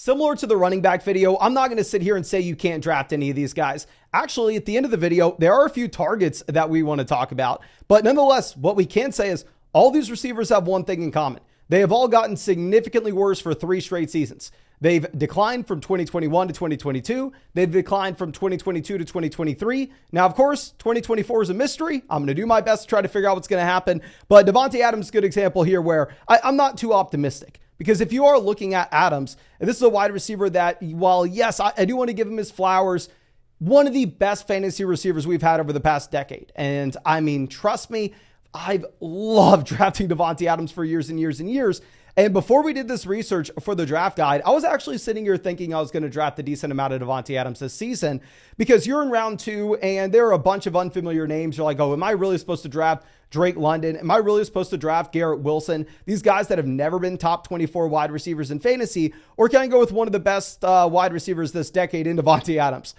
Similar to the running back video, I'm not going to sit here and say you can't draft any of these guys. Actually, at the end of the video, there are a few targets that we want to talk about. But nonetheless, what we can say is all these receivers have one thing in common. They have all gotten significantly worse for 3 straight seasons. They've declined from 2021 to 2022. They've declined from 2022 to 2023. Now, of course, 2024 is a mystery. I'm going to do my best to try to figure out what's going to happen. But Devonte Adams is a good example here where I'm not too optimistic. Because if you are looking at Adams, and this is a wide receiver that, while yes, I do want to give him his flowers, one of the best fantasy receivers we've had over the past decade. And I mean, trust me, I've loved drafting Devonte Adams for years and years and years. And before we did this research for the draft guide, I was actually sitting here thinking I was going to draft a decent amount of Devonte Adams this season because you're in round 2 and there are a bunch of unfamiliar names. You're like, oh, am I really supposed to draft Drake London? Am I really supposed to draft Garrett Wilson? These guys that have never been top 24 wide receivers in fantasy, or can I go with one of the best wide receivers this decade in Devonte Adams?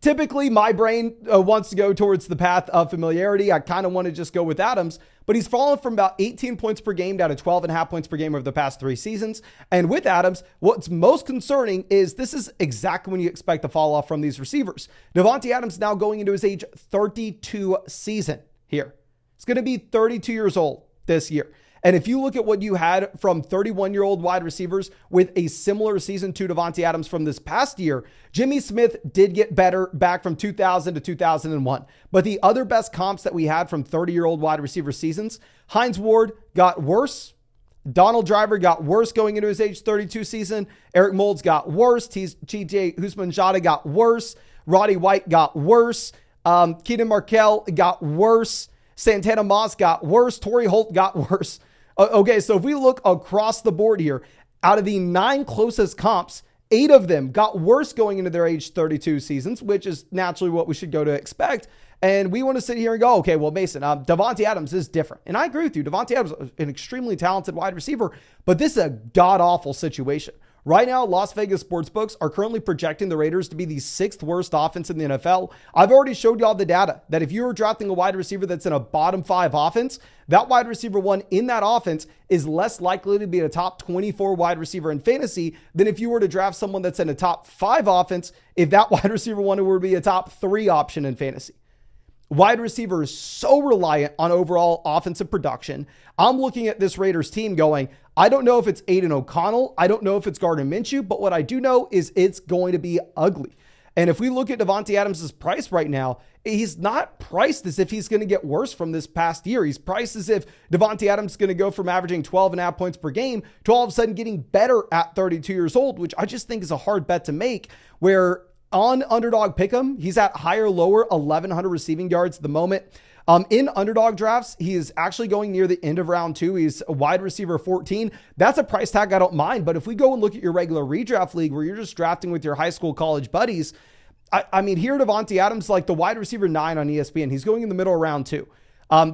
Typically, my brain wants to go towards the path of familiarity. I kind of want to just go with Adams, but he's fallen from about 18 points per game down to 12.5 points per game over the past 3 seasons. And with Adams, what's most concerning is this is exactly when you expect to fall off from these receivers. Devonte Adams now going into his age 32 season here. He's going to be 32 years old this year. And if you look at what you had from 31-year-old wide receivers with a similar season to Devonte Adams from this past year, Jimmy Smith did get better back from 2000 to 2001. But the other best comps that we had from 30-year-old wide receiver seasons, Hines Ward got worse. Donald Driver got worse going into his age 32 season. Eric Moulds got worse. TJ Houshmandzadeh got worse. Roddy White got worse. Keenan Markell got worse. Santana Moss got worse. Torrey Holt got worse. Okay, so if we look across the board here, out of the 9 closest comps, 8 of them got worse going into their age 32 seasons, which is naturally what we should go to expect. And we want to sit here and go, okay, well, Mason, Devonte Adams is different. And I agree with you. Devonte Adams is an extremely talented wide receiver, but this is a god-awful situation. Right now, Las Vegas sportsbooks are currently projecting the Raiders to be the 6th worst offense in the NFL. I've already showed y'all the data that if you were drafting a wide receiver that's in a bottom 5 offense, that wide receiver one in that offense is less likely to be a top 24 wide receiver in fantasy than if you were to draft someone that's in a top 5 offense, if that wide receiver one were to be a top 3 option in fantasy. Wide receiver is so reliant on overall offensive production. I'm looking at this Raiders team going, I don't know if it's Aiden O'Connell. I don't know if it's Gardner Minshew, but what I do know is it's going to be ugly. And if we look at Devonte Adams' price right now, he's not priced as if he's going to get worse from this past year. He's priced as if Devonte Adams is going to go from averaging 12.5 points per game to all of a sudden getting better at 32 years old, which I just think is a hard bet to make, where on Underdog Pick'em, he's at higher, lower 1,100 receiving yards at the moment. In Underdog drafts, he is actually going near the end of round 2. He's a wide receiver 14. That's a price tag I don't mind. But if we go and look at your regular redraft league where you're just drafting with your high school, college buddies, I mean, here Devonte Adams, like the wide receiver 9 on ESPN, he's going in the middle of round 2.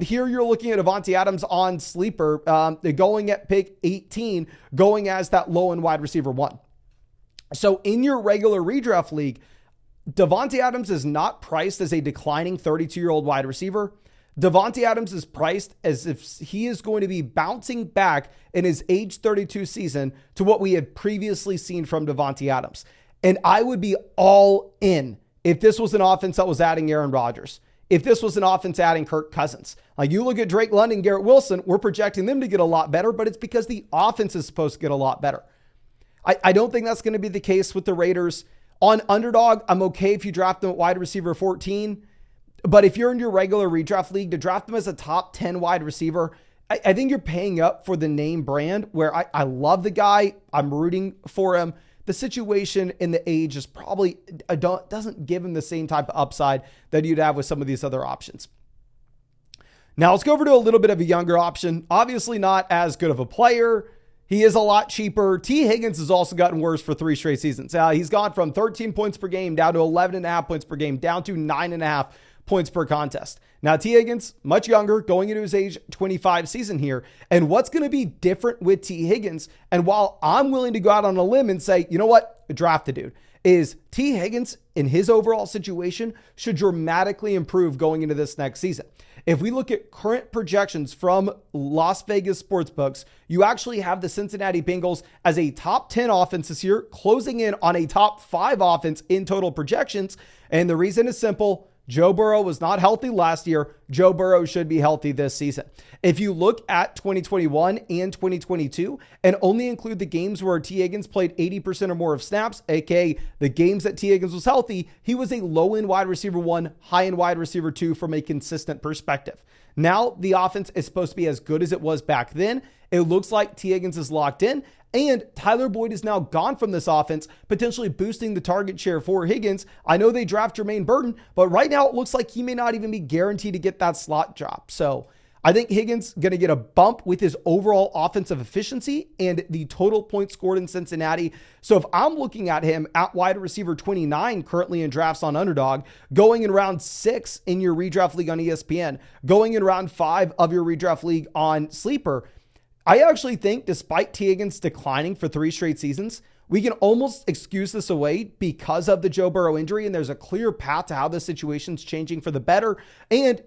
Here you're looking at Devonte Adams on Sleeper, going at pick 18, going as that low end wide receiver 1. So in your regular redraft league, Devonte Adams is not priced as a declining 32-year-old wide receiver. Devonte Adams is priced as if he is going to be bouncing back in his age 32 season to what we had previously seen from Devonte Adams. And I would be all in if this was an offense that was adding Aaron Rodgers. If this was an offense adding Kirk Cousins. Like you look at Drake London, Garrett Wilson, we're projecting them to get a lot better, but it's because the offense is supposed to get a lot better. I don't think that's going to be the case with the Raiders. On Underdog, I'm okay if you draft them at wide receiver 14. But if you're in your regular redraft league, to draft them as a top 10 wide receiver, I think you're paying up for the name brand, where I love the guy. I'm rooting for him. The situation in the age is probably doesn't give him the same type of upside that you'd have with some of these other options. Now let's go over to a little bit of a younger option. Obviously not as good of a player. He is a lot cheaper. T. Higgins has also gotten worse for 3 straight seasons. He's gone from 13 points per game down to 11.5 points per game, down to 9.5 points per contest. Now, T. Higgins, much younger, going into his age 25 season here. And what's going to be different with T. Higgins, and while I'm willing to go out on a limb and say, you know what, draft the dude, is T. Higgins in his overall situation should dramatically improve going into this next season. If we look at current projections from Las Vegas sportsbooks, you actually have the Cincinnati Bengals as a top 10 offense this year, closing in on a top 5 offense in total projections. And the reason is simple. Joe Burrow was not healthy last year. Joe Burrow should be healthy this season. If you look at 2021 and 2022 and only include the games where T. Higgins played 80% or more of snaps, aka the games that T. Higgins was healthy, he was a low-end wide receiver 1, high-end wide receiver 2 from a consistent perspective. Now the offense is supposed to be as good as it was back then. It looks like T. Higgins is locked in. And Tyler Boyd is now gone from this offense, potentially boosting the target share for Higgins. I know they draft Jermaine Burton, but right now it looks like he may not even be guaranteed to get that slot job. So I think Higgins going to get a bump with his overall offensive efficiency and the total points scored in Cincinnati. So if I'm looking at him at wide receiver 29 currently in drafts on Underdog, going in round 6 in your redraft league on ESPN, going in round 5 of your redraft league on Sleeper, I actually think despite T. Higgins declining for 3 straight seasons, we can almost excuse this away because of the Joe Burrow injury. And there's a clear path to how the situation's changing for the better. And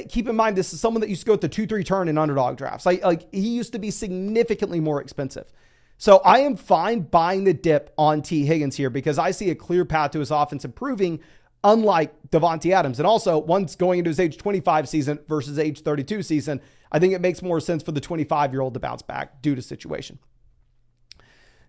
keep in mind, this is someone that used to go at the 2-3 turn in Underdog drafts. Like he used to be significantly more expensive. So I am fine buying the dip on T. Higgins here because I see a clear path to his offense improving, unlike Devonte Adams. And also, once going into his age 25 season versus age 32 season, I think it makes more sense for the 25-year-old to bounce back due to situation.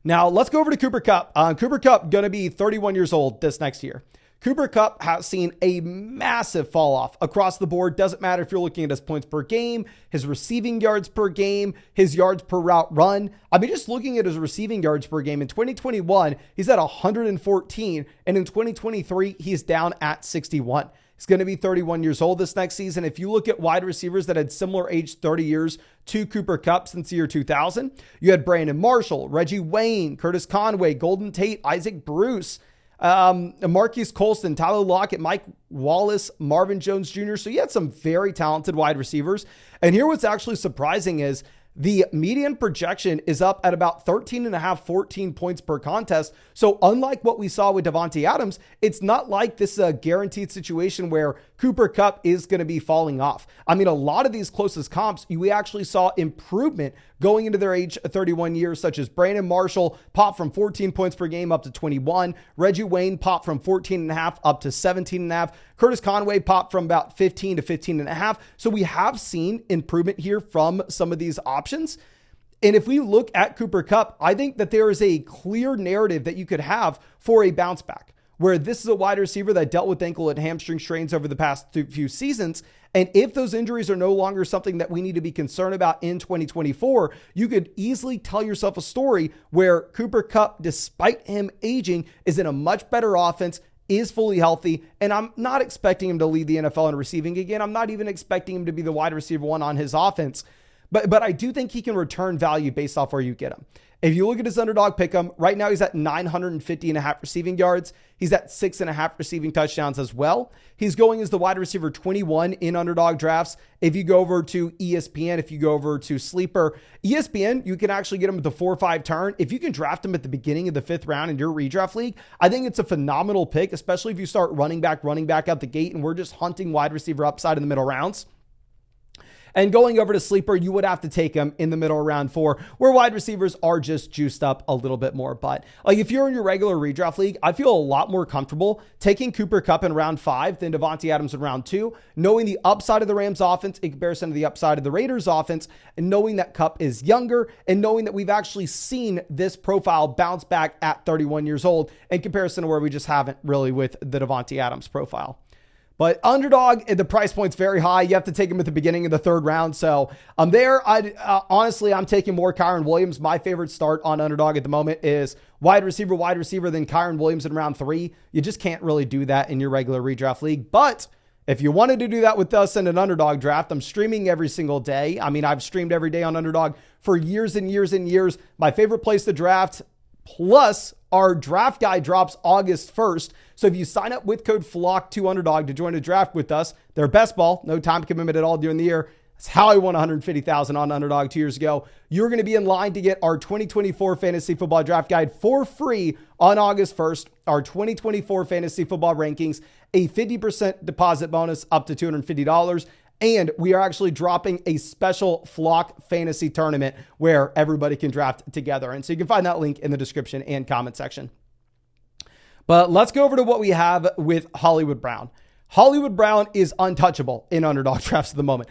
Now, let's go over to Cooper Kupp. Cooper Kupp going to be 31 years old this next year. Cooper Kupp has seen a massive fall off across the board. Doesn't matter if you're looking at his points per game, his receiving yards per game, his yards per route run. I mean, just looking at his receiving yards per game in 2021, he's at 114. And in 2023, he's down at 61. He's going to be 31 years old this next season. If you look at wide receivers that had similar age 30 years to Cooper Kupp since the year 2000, you had Brandon Marshall, Reggie Wayne, Curtis Conway, Golden Tate, Isaac Bruce, Marquise Colston, Tyler Lockett, Mike Wallace, Marvin Jones Jr. So you had some very talented wide receivers. And here what's actually surprising is the median projection is up at about 13.5, 14 points per contest. So unlike what we saw with Devonte Adams, it's not like this is a guaranteed situation where Cooper Kupp is going to be falling off. I mean, a lot of these closest comps, we actually saw improvement going into their age 31 years, such as Brandon Marshall popped from 14 points per game up to 21. Reggie Wayne popped from 14.5 up to 17.5. Curtis Conway popped from about 15 to 15.5. So we have seen improvement here from some of these options. And if we look at Cooper Kupp, I think that there is a clear narrative that you could have for a bounce back, where this is a wide receiver that dealt with ankle and hamstring strains over the past few seasons. And if those injuries are no longer something that we need to be concerned about in 2024, you could easily tell yourself a story where Cooper Kupp, despite him aging, is in a much better offense, is fully healthy, and I'm not expecting him to lead the NFL in receiving again. I'm not even expecting him to be the wide receiver 1 on his offense, but I do think he can return value based off where you get him. If you look at his Underdog pick'em, right now he's at 950.5 receiving yards. He's at 6.5 receiving touchdowns as well. He's going as the wide receiver 21 in Underdog drafts. If you go over to ESPN, if you go over to Sleeper, ESPN, you can actually get him at the 4-5 turn. If you can draft him at the beginning of the 5th round in your redraft league, I think it's a phenomenal pick, especially if you start running back out the gate and we're just hunting wide receiver upside in the middle rounds. And going over to Sleeper, you would have to take him in the middle of round 4, where wide receivers are just juiced up a little bit more. But like if you're in your regular redraft league, I feel a lot more comfortable taking Cooper Kupp in round 5 than Devonte Adams in round 2, knowing the upside of the Rams offense in comparison to the upside of the Raiders offense, and knowing that Kupp is younger, and knowing that we've actually seen this profile bounce back at 31 years old in comparison to where we just haven't really with the Devonte Adams profile. But Underdog, the price point's very high. You have to take him at the beginning of the 3rd round. So I'm there. Honestly, I'm taking more Kyren Williams. My favorite start on Underdog at the moment is wide receiver, then Kyren Williams in round 3. You just can't really do that in your regular redraft league. But if you wanted to do that with us in an Underdog draft, I'm streaming every single day. I mean, I've streamed every day on Underdog for years and years and years. My favorite place to draft. Plus, our draft guide drops August 1st. So if you sign up with code FLOCK to Underdog to join a draft with us, they're best ball, no time commitment at all during the year. That's how I won $150,000 on Underdog 2 years ago. You're going to be in line to get our 2024 Fantasy Football Draft Guide for free on August 1st. Our 2024 Fantasy Football Rankings, a 50% deposit bonus up to $250. And we are actually dropping a special Flock fantasy tournament where everybody can draft together. And so you can find that link in the description and comment section. But let's go over to what we have with Hollywood Brown. Hollywood Brown is untouchable in underdog drafts at the moment.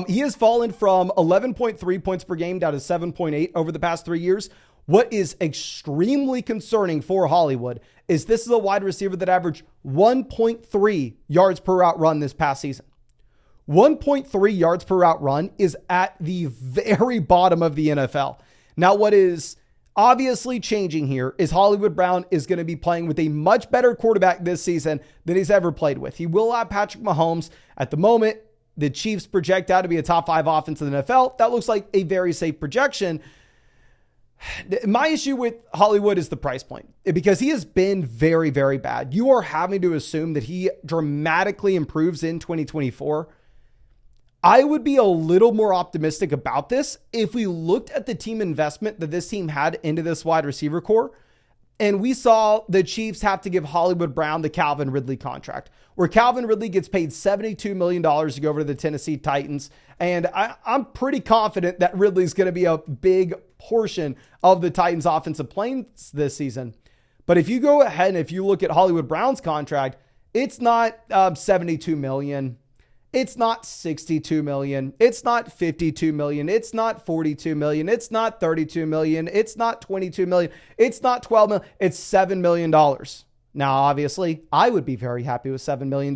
He has fallen from 11.3 points per game down to 7.8 over the past 3 years. What is extremely concerning for Hollywood is this is a wide receiver that averaged 1.3 yards per route run this past season. 1.3 yards per route run is at the very bottom of the NFL. Now, what is obviously changing here is Hollywood Brown is going to be playing with a much better quarterback this season than he's ever played with. He will have Patrick Mahomes. At the moment, the Chiefs project out to be a top 5 offense in the NFL. That looks like a very safe projection. My issue with Hollywood is the price point, because he has been very, very bad. You are having to assume that he dramatically improves in 2024. I would be a little more optimistic about this if we looked at the team investment that this team had into this wide receiver core, and we saw the Chiefs have to give Hollywood Brown the Calvin Ridley contract, where Calvin Ridley gets paid $72 million to go over to the Tennessee Titans. And I'm pretty confident that Ridley's going to be a big portion of the Titans' offensive plans this season. But if you go ahead and if you look at Hollywood Brown's contract, it's not $72 million. It's not $62 million. It's not $52 million. It's not $42 million. It's not $32 million. It's not $22 million. It's not $12 million. It's $7 million. Now, obviously, I would be very happy with $7 million,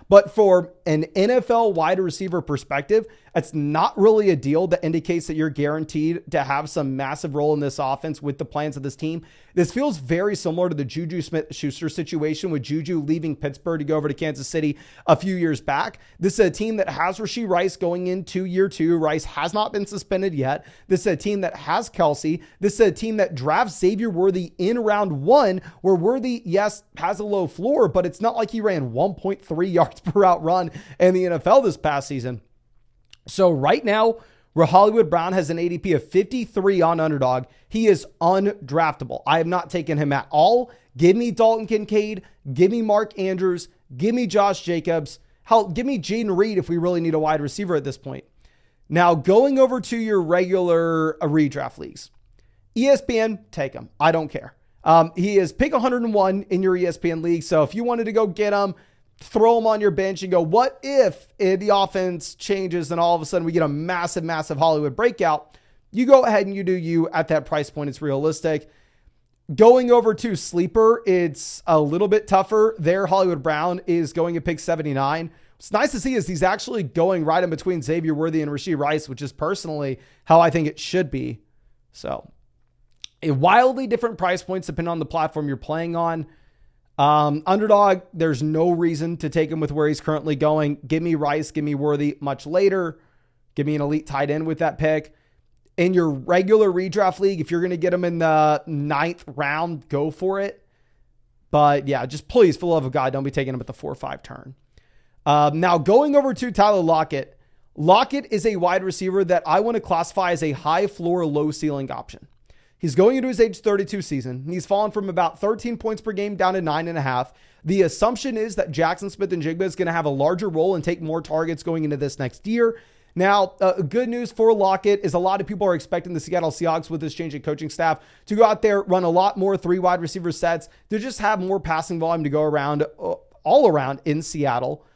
but for an NFL wide receiver perspective, it's not really a deal that indicates that you're guaranteed to have some massive role in this offense with the plans of this team. This feels very similar to the Juju Smith-Schuster situation, with Juju leaving Pittsburgh to go over to Kansas City a few years back. This is a team that has Rashee Rice going into year 2. Rice has not been suspended yet. This is a team that has Kelsey. This is a team that drafts Xavier Worthy in round 1, where Worthy, yes, has a low floor, but it's not like he ran 1.3 yards per route run in the NFL this past season. So right now, where Hollywood Brown has an ADP of 53 on Underdog, he is undraftable. I have not taken him at all. Give me Dalton Kincaid. Give me Mark Andrews. Give me Josh Jacobs. Hell, give me Jaden Reed if we really need a wide receiver at this point. Now, going over to your regular redraft leagues. ESPN, take him. I don't care. He is pick 101 in your ESPN league. So if you wanted to go get him, throw him on your bench and go, what if the offense changes and all of a sudden we get a massive, massive Hollywood breakout? You go ahead and you do you at that price point. It's realistic. Going over to Sleeper, it's a little bit tougher. There, Hollywood Brown is going at pick 79. What's nice to see is he's actually going right in between Xavier Worthy and Rashee Rice, which is personally how I think it should be. So, wildly different price points depending on the platform you're playing on. Underdog, there's no reason to take him with where he's currently going. Give me Rice, give me Worthy much later. Give me an elite tight end with that pick. In your regular redraft league, if you're going to get him in the 9th round, go for it. But yeah, just please, for the love of God, don't be taking him at the 4 or 5 turn. Now going over to Tyler Lockett. Lockett is a wide receiver that I want to classify as a high floor, low ceiling option. He's going into his age 32 season. He's fallen from about 13 points per game down to 9.5. The assumption is that Jackson Smith-Njigba is going to have a larger role and take more targets going into this next year. Now, good news for Lockett is a lot of people are expecting the Seattle Seahawks, with this change in coaching staff, to go out there, run a lot more 3 wide receiver sets, to just have more passing volume to go around all around in Seattle.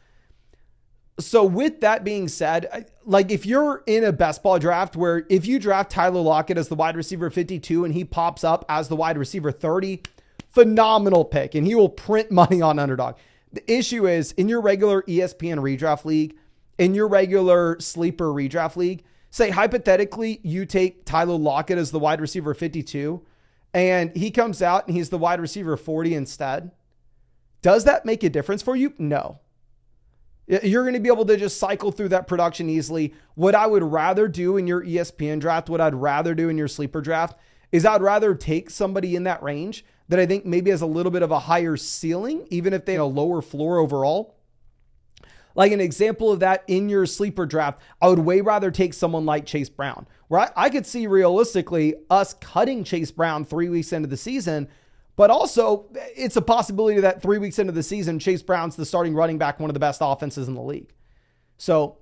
So with that being said, like if you're in a best ball draft where if you draft Tyler Lockett as the wide receiver 52 and he pops up as the wide receiver 30, phenomenal pick, and he will print money on Underdog. The issue is in your regular ESPN redraft league, in your regular sleeper redraft league, say hypothetically you take Tyler Lockett as the wide receiver 52 and he comes out and he's the wide receiver 40 instead. Does that make a difference for you? No. You're going to be able to just cycle through that production easily. What I would rather do in your ESPN draft, what I'd rather do in your sleeper draft, is I'd rather take somebody in that range that I think maybe has a little bit of a higher ceiling, even if they have a lower floor overall. Like an example of that in your sleeper draft, I would way rather take someone like Chase Brown, where I could see realistically us cutting Chase Brown 3 weeks into the season. But also, it's a possibility that 3 weeks into the season, Chase Brown's the starting running back, one of the best offenses in the league. So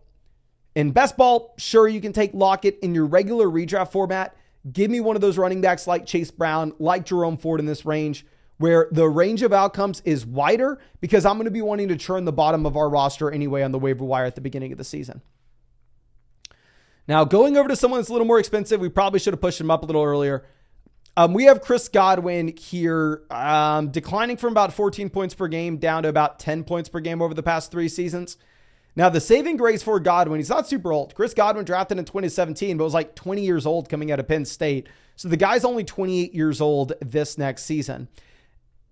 In best ball, sure, you can take Lockett. In your regular redraft format, give me one of those running backs like Chase Brown, like Jerome Ford in this range, where the range of outcomes is wider, because I'm going to be wanting to churn the bottom of our roster anyway on the waiver wire at the beginning of the season. Now, going over to someone that's a little more expensive, we probably should have pushed him up a little earlier. We have Chris Godwin here, declining from about 14 points per game down to about 10 points per game over the past 3 seasons. Now, the saving grace for Godwin, he's not super old. Chris Godwin drafted in 2017, but was like 20 years old coming out of Penn State. So the guy's only 28 years old this next season.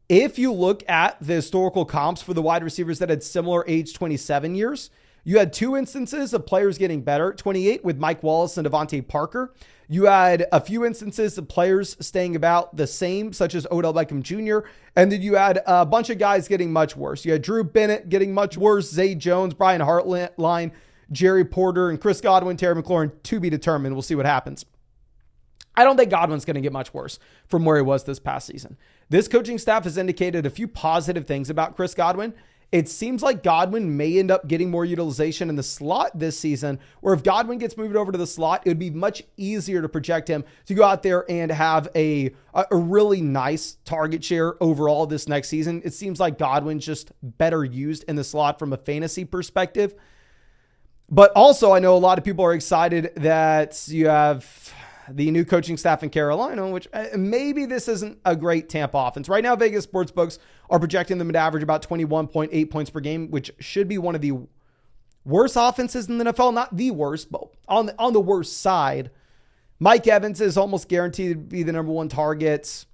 If you look at the historical comps for the wide receivers that had similar age 27 years, you had 2 instances of players getting better, 28 with Mike Wallace and Devontae Parker. You had a few instances of players staying about the same, such as Odell Beckham Jr. And then you had a bunch of guys getting much worse. You had Drew Bennett getting much worse, Zay Jones, Brian Hartline, Jerry Porter, and Chris Godwin, Terry McLaurin, to be determined. We'll see what happens. I don't think Godwin's going to get much worse from where he was this past season. This coaching staff has indicated a few positive things about Chris Godwin. It seems like Godwin may end up getting more utilization in the slot this season, or if Godwin gets moved over to the slot, it would be much easier to project him to go out there and have a really nice target share overall this next season. It seems like Godwin's just better used in the slot from a fantasy perspective. But also, I know a lot of people are excited that you have the new coaching staff in Carolina, which maybe this isn't a great Tampa offense. Right now, Vegas sportsbooks are projecting them to average about 21.8 points per game, which should be one of the worst offenses in the NFL. Not the worst, but on the worst side. Mike Evans is almost guaranteed to be the number 1 target.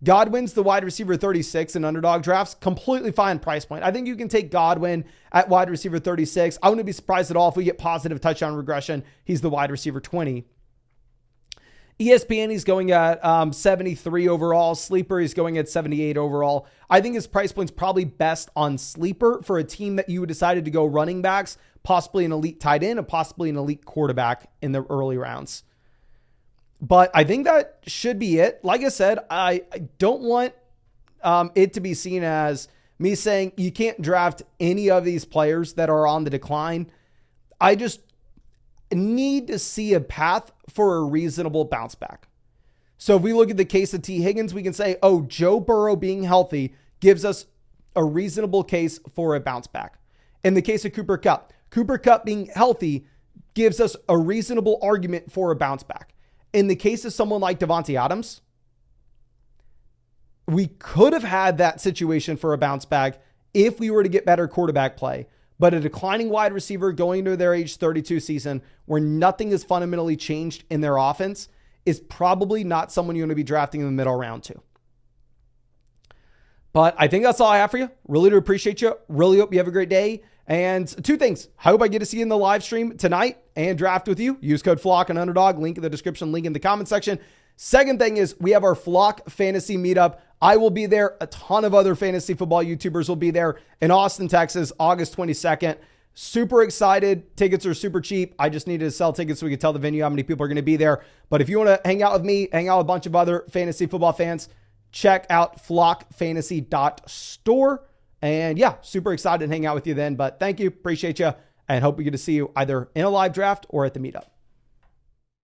Godwin's the wide receiver 36 in underdog drafts. Completely fine price point. I think you can take Godwin at wide receiver 36. I wouldn't be surprised at all if we get positive touchdown regression. He's the wide receiver 20. ESPN, he's going at 73 overall. Sleeper, he's going at 78 overall. I think his price point's probably best on Sleeper for a team that you decided to go running backs, possibly an elite tight end, and possibly an elite quarterback in the early rounds. But I think that should be it. Like I said, I don't want it to be seen as me saying you can't draft any of these players that are on the decline. I just need to see a path for a reasonable bounce back. So if we look at the case of T. Higgins, we can say, oh, Joe Burrow being healthy gives us a reasonable case for a bounce back. In the case of Cooper Kupp being healthy gives us a reasonable argument for a bounce back. In the case of someone like Devonte Adams, we could have had that situation for a bounce back if we were to get better quarterback play. But a declining wide receiver going into their age 32 season where nothing has fundamentally changed in their offense is probably not someone you're going to be drafting in the middle round 2. But I think that's all I have for you. Really do appreciate you. Really hope you have a great day. And 2 things. I hope I get to see you in the live stream tonight and draft with you. Use code FLOCK on Underdog. Link in the description, link in the comment section. Second thing is we have our Flock Fantasy Meetup. I will be there. A ton of other fantasy football YouTubers will be there in Austin, Texas, August 22nd. Super excited. Tickets are super cheap. I just needed to sell tickets so we could tell the venue how many people are going to be there. But if you want to hang out with me, hang out with a bunch of other fantasy football fans, check out flockfantasy.store. And yeah, super excited to hang out with you then. But thank you. Appreciate you. And hope we get to see you either in a live draft or at the meetup.